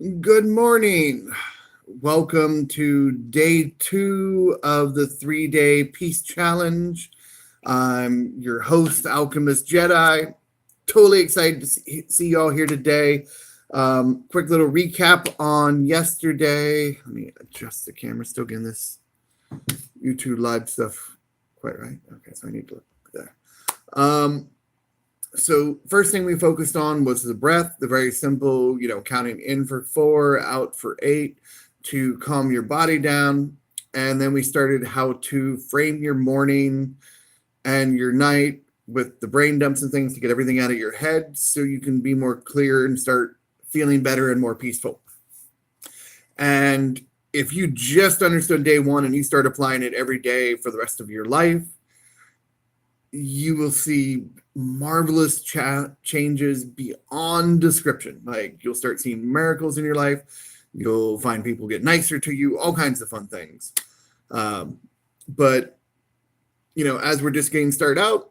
Good morning. Welcome to day 2 of the 3-day Peace Challenge. I'm your host, Alchemist Jedi. Totally excited to see you all here today. Quick little recap on yesterday. Let me adjust the camera. Still getting this YouTube live stuff quite right. Okay, so I need to look there. So first thing we focused on was the breath, the very simple, counting in for 4, out for 8 to calm your body down. And then we started how to frame your morning and your night with the brain dumps and things to get everything out of your head so you can be more clear and start feeling better and more peaceful. And if you just understood day 1 and you start applying it every day for the rest of your life, you will see marvelous changes beyond description. Like you'll start seeing miracles in your life. You'll find people get nicer to you, all kinds of fun things. But, as we're just getting started out,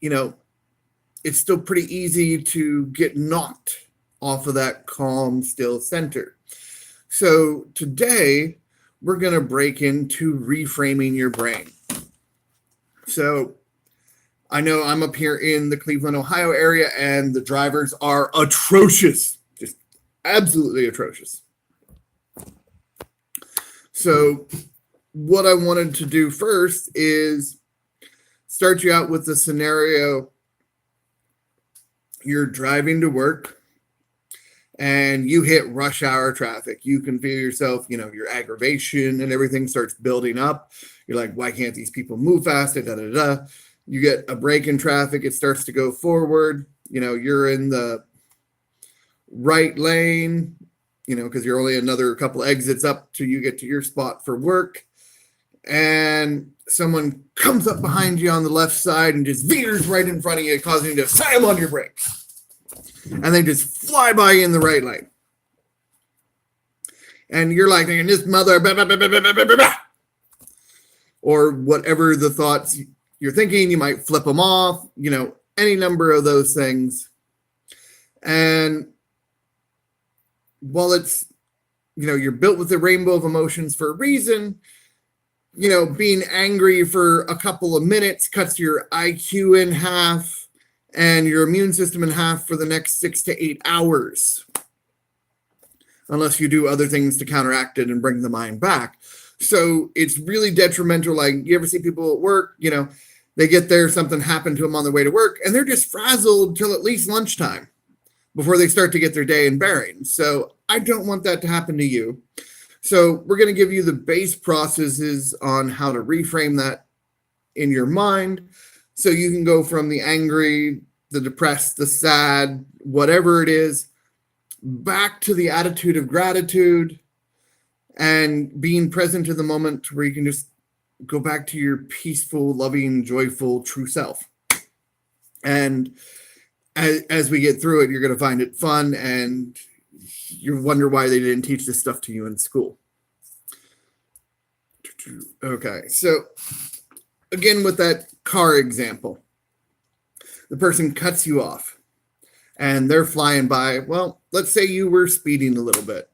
it's still pretty easy to get knocked off of that calm, still center. So today we're going to break into reframing your brain. So I know I'm up here in the Cleveland, Ohio area, and the drivers are atrocious, just absolutely atrocious. So what I wanted to do first is start you out with the scenario. You're driving to work and you hit rush hour traffic. You can feel yourself, your aggravation and everything starts building up. You're like, why can't these people move faster? You get a break in traffic. It starts to go forward. You're in the right lane, because you're only another couple exits up till you get to your spot for work. And someone comes up behind you on the left side and just veers right in front of you, causing you to slam on your brakes. And they just fly by you in the right lane. And you're like, this mother, blah, blah, blah, blah, blah, blah, blah. Or whatever the thoughts you're thinking, you might flip them off, any number of those things. And while it's, you're built with the rainbow of emotions for a reason, being angry for a couple of minutes cuts your IQ in half and your immune system in half for the next 6 to 8 hours. Unless you do other things to counteract it and bring the mind back. So it's really detrimental. Like, you ever see people at work, they get there, something happened to them on their way to work, and they're just frazzled till at least lunchtime before they start to get their day in bearings. So I don't want that to happen to you. So we're going to give you the base processes on how to reframe that in your mind so you can go from the angry, the depressed, the sad, whatever it is, back to the attitude of gratitude and being present to the moment where you can just go back to your peaceful, loving, joyful, true self. And as we get through it, you're going to find it fun and you wonder why they didn't teach this stuff to you in school. Okay, so again, with that car example, the person cuts you off and they're flying by. Well, let's say you were speeding a little bit.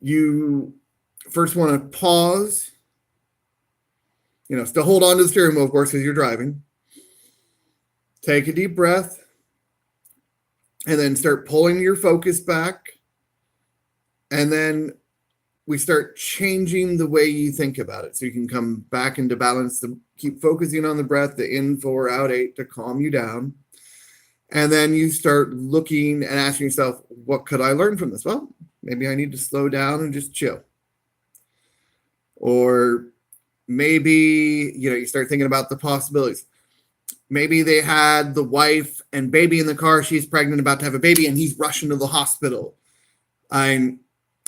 You first want to pause, still hold on to the steering wheel, of course, because you're driving. Take a deep breath and then start pulling your focus back. And then we start changing the way you think about it. So you can come back into balance to keep focusing on the breath, the in 4, out 8 to calm you down. And then you start looking and asking yourself, what could I learn from this? Well, maybe I need to slow down and just chill. Or maybe, you start thinking about the possibilities. Maybe they had the wife and baby in the car. She's pregnant, about to have a baby, and he's rushing to the hospital.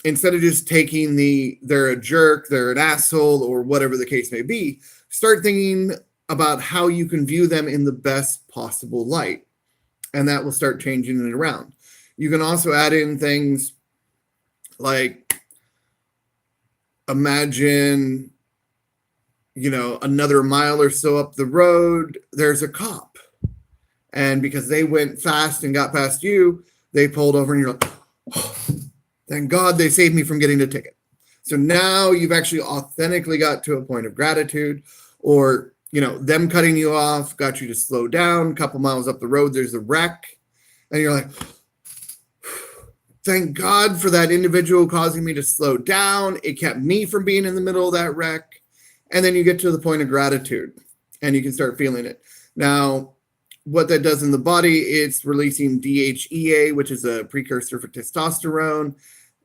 Instead of just taking they're a jerk, they're an asshole, or whatever the case may be, start thinking about how you can view them in the best possible light. And that will start changing it around. You can also add in things like, imagine, another mile or so up the road, there's a cop. And because they went fast and got past you, they pulled over and you're like, Thank God they saved me from getting a ticket. So now you've actually authentically got to a point of gratitude, or, them cutting you off got you to slow down. A couple miles up the road, there's a wreck. And you're like, thank God for that individual causing me to slow down. It kept me from being in the middle of that wreck. And then you get to the point of gratitude and you can start feeling it. Now, what that does in the body, it's releasing DHEA, which is a precursor for testosterone,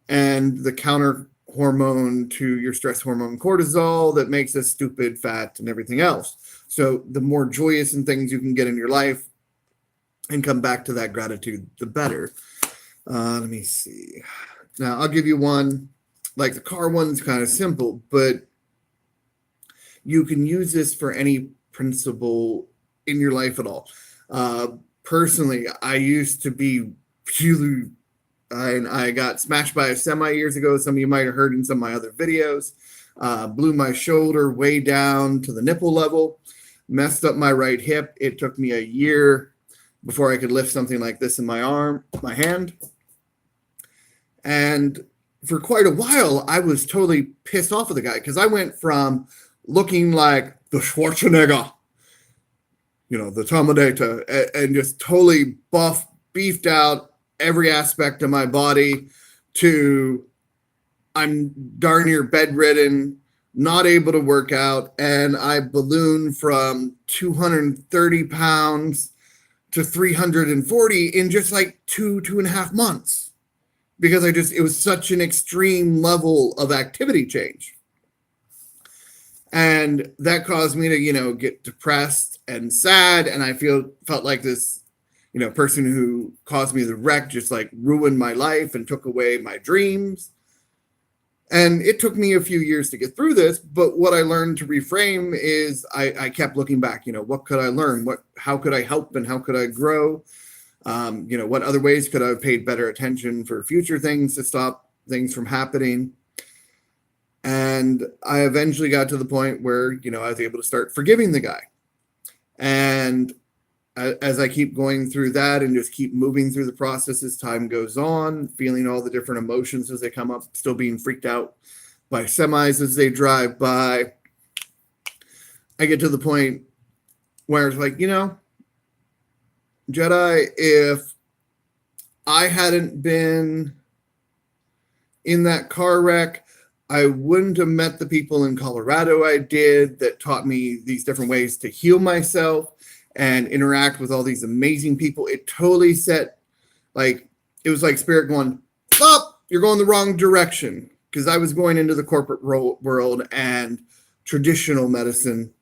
and the counter hormone to your stress hormone cortisol that makes us stupid, fat, and everything else. So the more joyous and things you can get in your life and come back to that gratitude, the better. Let me see. Now I'll give you one, like the car one's kind of simple, but you can use this for any principle in your life at all. Personally, I used to be really, I got smashed by a semi years ago. Some of you might have heard in some of my other videos. Blew my shoulder way down to the nipple level, messed up my right hip. It took me a year before I could lift something like this in my hand. And for quite a while, I was totally pissed off with the guy because I went from looking like the Schwarzenegger, the Terminator, and just totally buff, beefed out every aspect of my body, to I'm darn near bedridden, not able to work out, and I ballooned from 230 pounds to 340 in just like 2.5 months, because it was such an extreme level of activity change. And that caused me to, get depressed and sad. And I felt like this, person who caused me the wreck just like ruined my life and took away my dreams. And it took me a few years to get through this. But what I learned to reframe is I kept looking back, what could I learn? How could I help and how could I grow? What other ways could I have paid better attention for future things to stop things from happening? And I eventually got to the point where, I was able to start forgiving the guy. And as I keep going through that and just keep moving through the process as time goes on, feeling all the different emotions as they come up, still being freaked out by semis as they drive by, I get to the point where it's like, Jedi, if I hadn't been in that car wreck, I wouldn't have met the people in Colorado I did that taught me these different ways to heal myself and interact with all these amazing people. It totally it was like spirit going, stop, you're going the wrong direction. Because I was going into the corporate world, and traditional medicine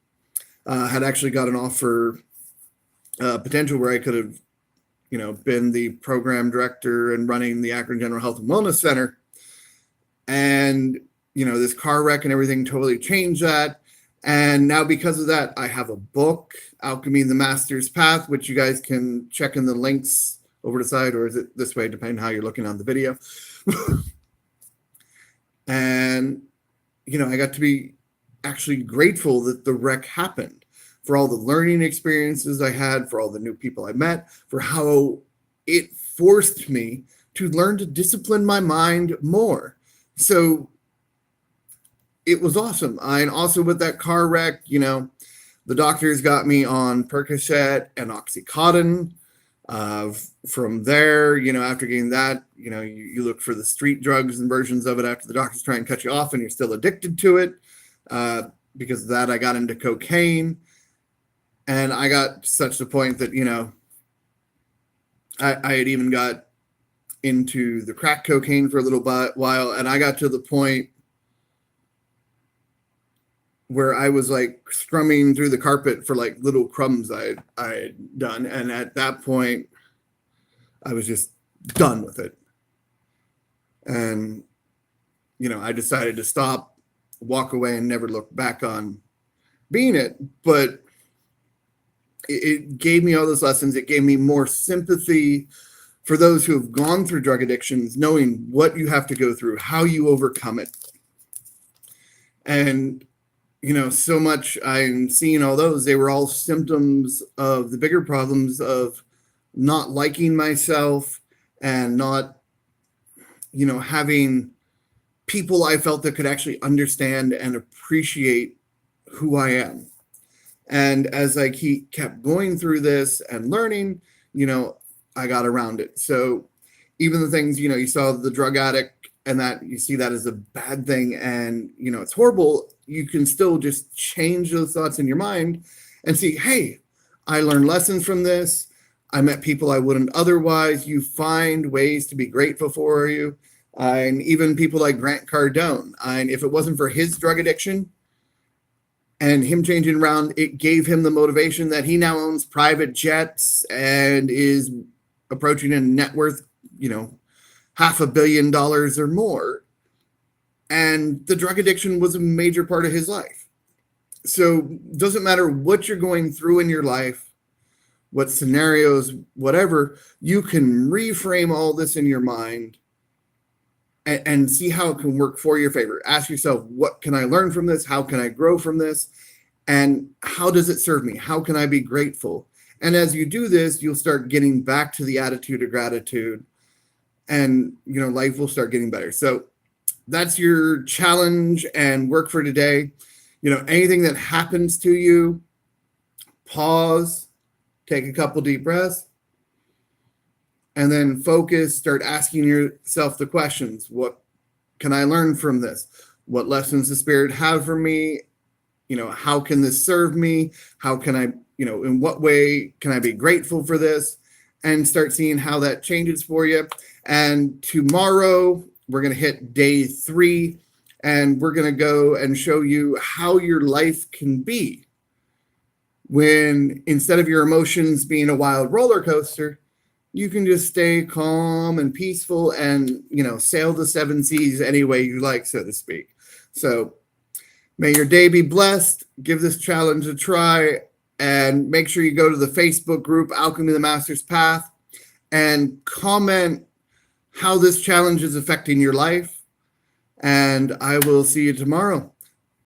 had actually got an offer potential where I could have, been the program director and running the Akron General Health and Wellness Center. And, this car wreck and everything totally changed that. And now because of that, I have a book, Alchemy the Master's Path, which you guys can check in the links over the side, or is it this way, depending on how you're looking on the video. And, I got to be actually grateful that the wreck happened, for all the learning experiences I had, for all the new people I met, for how it forced me to learn to discipline my mind more. So it was awesome. And also with that car wreck, the doctors got me on Percocet and Oxycontin. From there, after getting that, you look for the street drugs and versions of it after the doctors try and cut you off and you're still addicted to it. Because of that, I got into cocaine. And I got such a point that, I had even got into the crack cocaine for a little while. And I got to the point where I was like scrumming through the carpet for like little crumbs I had done. And at that point, I was just done with it. And, I decided to stop, walk away, and never look back on being it. But it gave me all those lessons. It gave me more sympathy for those who have gone through drug addictions, knowing what you have to go through, how you overcome it. And, so much I'm seeing all those, they were all symptoms of the bigger problems of not liking myself and not having people I felt that could actually understand and appreciate who I am. And as I kept going through this and learning, I got around it. So even the things, you saw the drug addict and that you see that as a bad thing and, it's horrible, you can still just change those thoughts in your mind and see, hey, I learned lessons from this. I met people I wouldn't otherwise. You find ways to be grateful for you. And even people like Grant Cardone. And if it wasn't for his drug addiction and him changing around, it gave him the motivation that he now owns private jets and is approaching a net worth, $500 million or more. And the drug addiction was a major part of his life. So it doesn't matter what you're going through in your life, what scenarios, whatever, you can reframe all this in your mind and see how it can work for your favor. Ask yourself, what can I learn from this? How can I grow from this? And how does it serve me? How can I be grateful? And as you do this, you'll start getting back to the attitude of gratitude and, life will start getting better. So that's your challenge and work for today. Anything that happens to you, pause, take a couple deep breaths, and then focus, start asking yourself the questions. What can I learn from this? What lessons the Spirit have for me? How can this serve me? How can I, in what way can I be grateful for this? And start seeing how that changes for you. And tomorrow, we're going to hit day 3, and we're going to go and show you how your life can be when instead of your emotions being a wild roller coaster, you can just stay calm and peaceful and, sail the 7 seas any way you like, so to speak. So may your day be blessed. Give this challenge a try and make sure you go to the Facebook group, Alchemy the Master's Path, and comment how this challenge is affecting your life. And I will see you tomorrow.